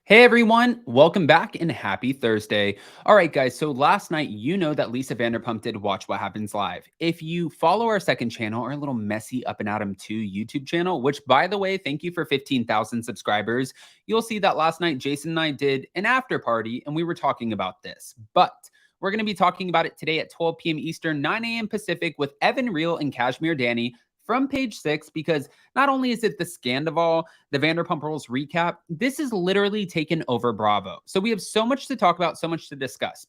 Hey everyone, welcome back and happy Thursday. All right, guys, so last night, you know that Lisa Vanderpump did Watch What Happens Live. If you follow our second channel, our little messy Up and Atom 2 YouTube channel, which by the way, thank you for 15,000 subscribers, you'll see that last night Jason and I did an after party and we were talking about this. But we're going to be talking about it today at 12 p.m. Eastern, 9 a.m. Pacific with Evan Reel and Kashmir Danny from Page 6, because not only is it the Scandoval, the Vanderpump Rules recap, this is literally taken over Bravo. So we have so much to talk about, so much to discuss.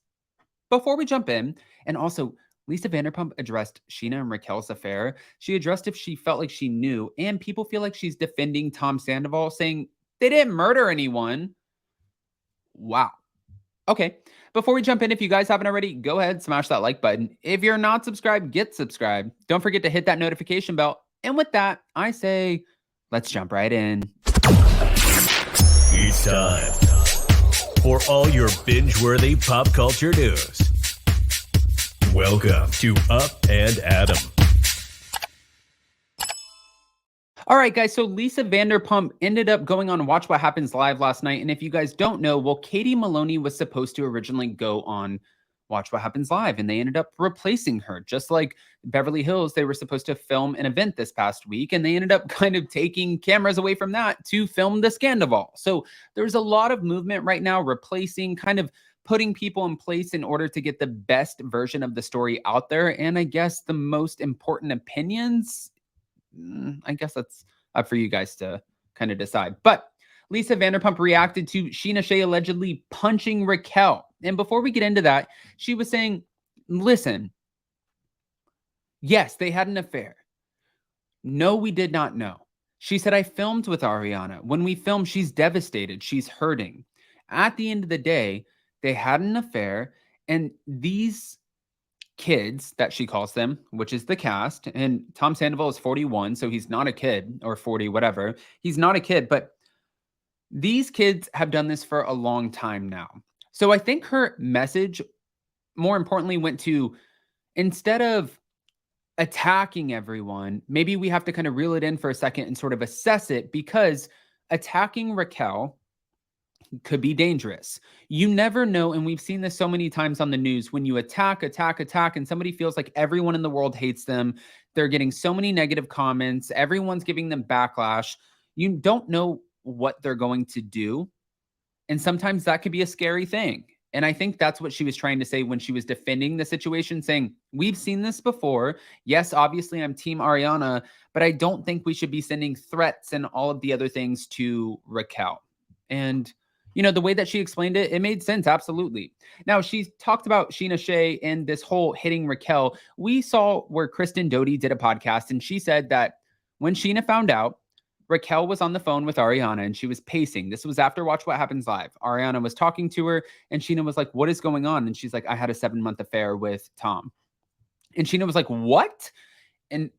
Before we jump in, and also Lisa Vanderpump addressed Sheena and Raquel's affair. She addressed if she felt like she knew, and people feel like she's defending Tom Sandoval, saying they didn't murder anyone. Wow. Okay, before we jump in, if you guys haven't already, go ahead, smash that like button. If you're not subscribed, get subscribed. Don't forget to hit that notification bell. And with that, I say, let's jump right in. It's time for all your binge-worthy pop culture news. Welcome to Up and Adam. All right, guys, so Lisa Vanderpump ended up going on Watch What Happens Live last night. And if you guys don't know, well, Katie Maloney was supposed to originally go on Watch What Happens Live, and they ended up replacing her. Just like Beverly Hills, they were supposed to film an event this past week, and they ended up kind of taking cameras away from that to film the Scandoval. So there's a lot of movement right now, replacing, kind of putting people in place in order to get the best version of the story out there. And I guess the most important opinions, I guess that's up for you guys to kind of decide. But Lisa Vanderpump reacted to Sheena Shea allegedly punching Raquel. And before we get into that, she was saying, listen, yes, they had an affair. No, we did not know. She said, I filmed with Ariana. When we filmed, she's devastated. She's hurting. At the end of the day, they had an affair, and these kids that she calls them, which is the cast, and Tom Sandoval is 41, so he's not a kid, or 40, whatever. He's not a kid, but these kids have done this for a long time now. So I think her message, more importantly, went to, instead of attacking everyone, maybe we have to kind of reel it in for a second and sort of assess it, because attacking Raquel could be dangerous. You never know, and we've seen this so many times on the news, when you attack, and somebody feels like everyone in the world hates them, they're getting so many negative comments, everyone's giving them backlash, you don't know what they're going to do, and sometimes that could be a scary thing. And I think that's what she was trying to say when she was defending the situation, saying, we've seen this before. Yes, obviously I'm Team Ariana, but I don't think we should be sending threats and all of the other things to Raquel. And you know, the way that she explained it, it made sense, absolutely. Now, she talked about Sheena Shea and this whole hitting Raquel. We saw where Kristen Doty did a podcast, and she said that when Sheena found out, Raquel was on the phone with Ariana, and she was pacing. This was after Watch What Happens Live. Ariana was talking to her, and Sheena was like, what is going on? And she's like, I had a 7-month affair with Tom. And Sheena was like, what? And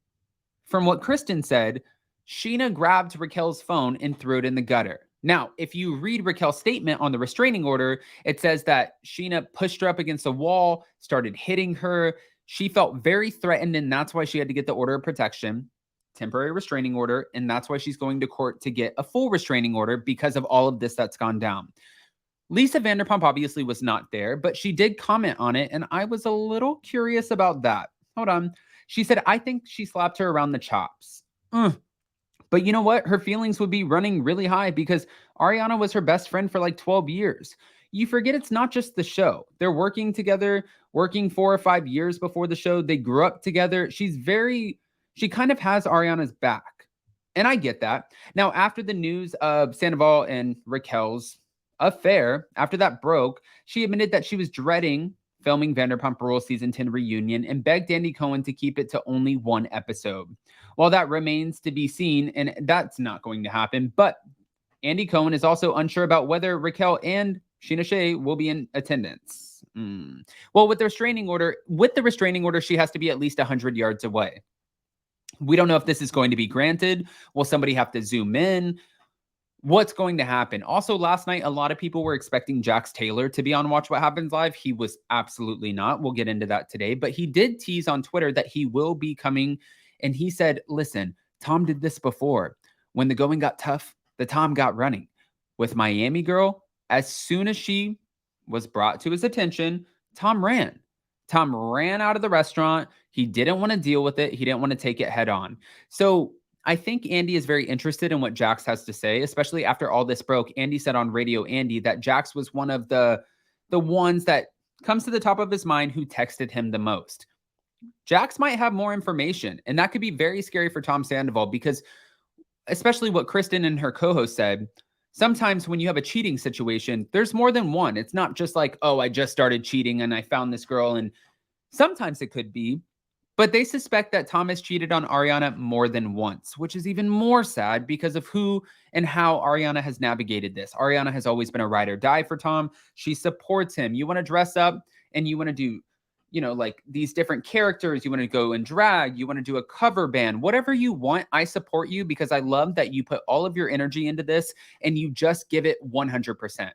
from what Kristen said, Sheena grabbed Raquel's phone and threw it in the gutter. Now, if you read Raquel's statement on the restraining order, it says that Sheena pushed her up against a wall, started hitting her. She felt very threatened, and that's why she had to get the order of protection, temporary restraining order, and that's why she's going to court to get a full restraining order because of all of this that's gone down. Lisa Vanderpump obviously was not there, but she did comment on it, and I was a little curious about that. Hold on. She said, I think she slapped her around the chops. But you know what? Her feelings would be running really high because Ariana was her best friend for like 12 years. You forget it's not just the show. They're working together, working 4 or 5 years before the show. They grew up together. She kind of has Ariana's back. And I get that. Now, after the news of Sandoval and Raquel's affair, after that broke, she admitted that she was dreading filming Vanderpump Rules Season 10 reunion and begged Andy Cohen to keep it to only 1 episode. While that remains to be seen, and that's not going to happen, but Andy Cohen is also unsure about whether Raquel and Sheena Shea will be in attendance. Well, with the restraining order, she has to be at least 100 yards away. We don't know if this is going to be granted. Will somebody have to zoom in? What's going to happen? Also, last night, a lot of people were expecting Jax Taylor to be on Watch What Happens Live. He was absolutely not. We'll get into that today. But he did tease on Twitter that he will be coming. And he said, listen, Tom did this before. When the going got tough, the Tom got running. With Miami Girl, As soon as she was brought to his attention, Tom ran. Tom ran out of the restaurant. He didn't want to deal with it. He didn't want to take it head on. So I think Andy is very interested in what Jax has to say, especially after all this broke. Andy said on Radio Andy that Jax was one of the ones that comes to the top of his mind who texted him the most. Jax might have more information, and that could be very scary for Tom Sandoval because, especially what Kristen and her co-host said, sometimes when you have a cheating situation, there's more than one. It's not just like, oh, I just started cheating and I found this girl. And sometimes it could be, but they suspect that Tom has cheated on Ariana more than once, which is even more sad because of who and how Ariana has navigated this. Ariana has always been a ride or die for Tom. She supports him. You want to dress up and you want to do, like these different characters. You want to go and drag. You want to do a cover band. Whatever you want, I support you because I love that you put all of your energy into this and you just give it 100%.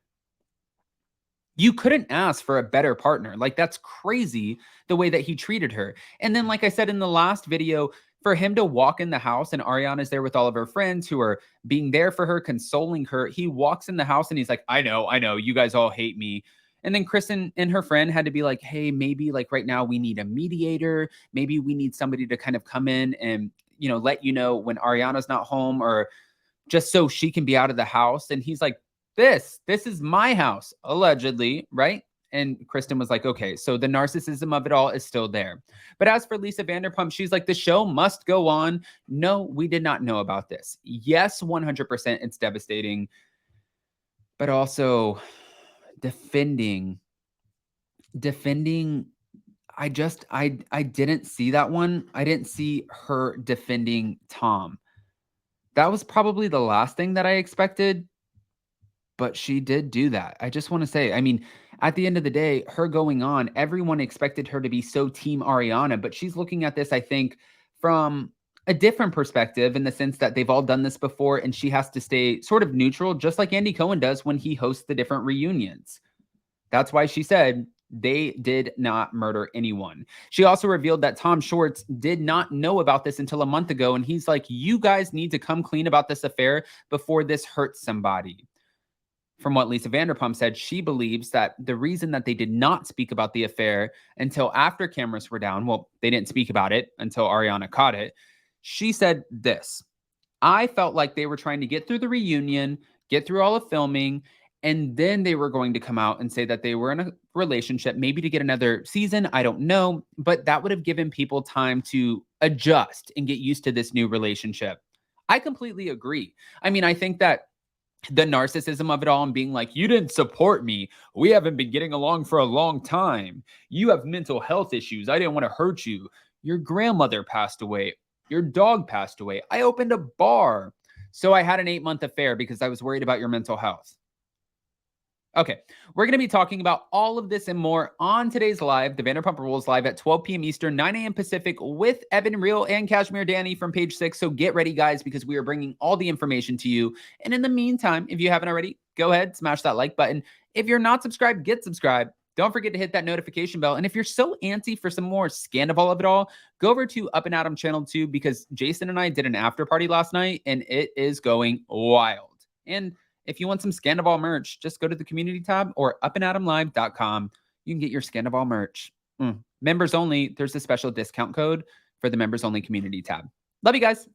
You couldn't ask for a better partner. Like, that's crazy the way that he treated her. And then, like I said in the last video, for him to walk in the house and Ariana's there with all of her friends who are being there for her, consoling her. He walks in the house and he's like, I know, you guys all hate me. And then Kristen and her friend had to be like, hey, maybe like right now we need a mediator. Maybe we need somebody to kind of come in and, let you know when Ariana's not home, or just so she can be out of the house. And he's like, this is my house, allegedly, right? And Kristen was like, okay, so the narcissism of it all is still there. But as for Lisa Vanderpump, she's like, the show must go on. No, we did not know about this. Yes, 100% it's devastating. But also defending, I didn't see that one. I didn't see her defending Tom. That was probably the last thing that I expected. But she did do that. I just want to say, I mean, at the end of the day, her going on, everyone expected her to be so team Ariana, but she's looking at this, I think, from a different perspective, in the sense that they've all done this before and she has to stay sort of neutral, just like Andy Cohen does when he hosts the different reunions. That's why she said they did not murder anyone. She also revealed that Tom Schwartz did not know about this until a month ago. And he's like, you guys need to come clean about this affair before this hurts somebody. From what Lisa Vanderpump said, she believes that the reason that they did not speak about the affair until after cameras were down, well, they didn't speak about it until Ariana caught it. She said this: I felt like they were trying to get through the reunion, get through all of filming, and then they were going to come out and say that they were in a relationship, maybe to get another season. I don't know, but that would have given people time to adjust and get used to this new relationship. I completely agree. I mean, I think that the narcissism of it all and being like, you didn't support me. We haven't been getting along for a long time. You have mental health issues. I didn't want to hurt you. Your grandmother passed away. Your dog passed away. I opened a bar. So I had an 8-month affair because I was worried about your mental health. Okay, we're going to be talking about all of this and more on today's live, the Vanderpump Rules live at 12 p.m. Eastern, 9 a.m. Pacific, with Evan Real and Kashmir Danny from Page 6. So get ready, guys, because we are bringing all the information to you. And in the meantime, if you haven't already, go ahead, smash that like button. If you're not subscribed, get subscribed. Don't forget to hit that notification bell. And if you're so antsy for some more Scandoval of it all, go over to Up and Adam channel 2, because Jason and I did an after party last night and it is going wild. And if you want some Scandoval merch, just go to the community tab or upandadamlive.com. You can get your Scandoval merch. Members only, there's a special discount code for the members only community tab. Love you guys.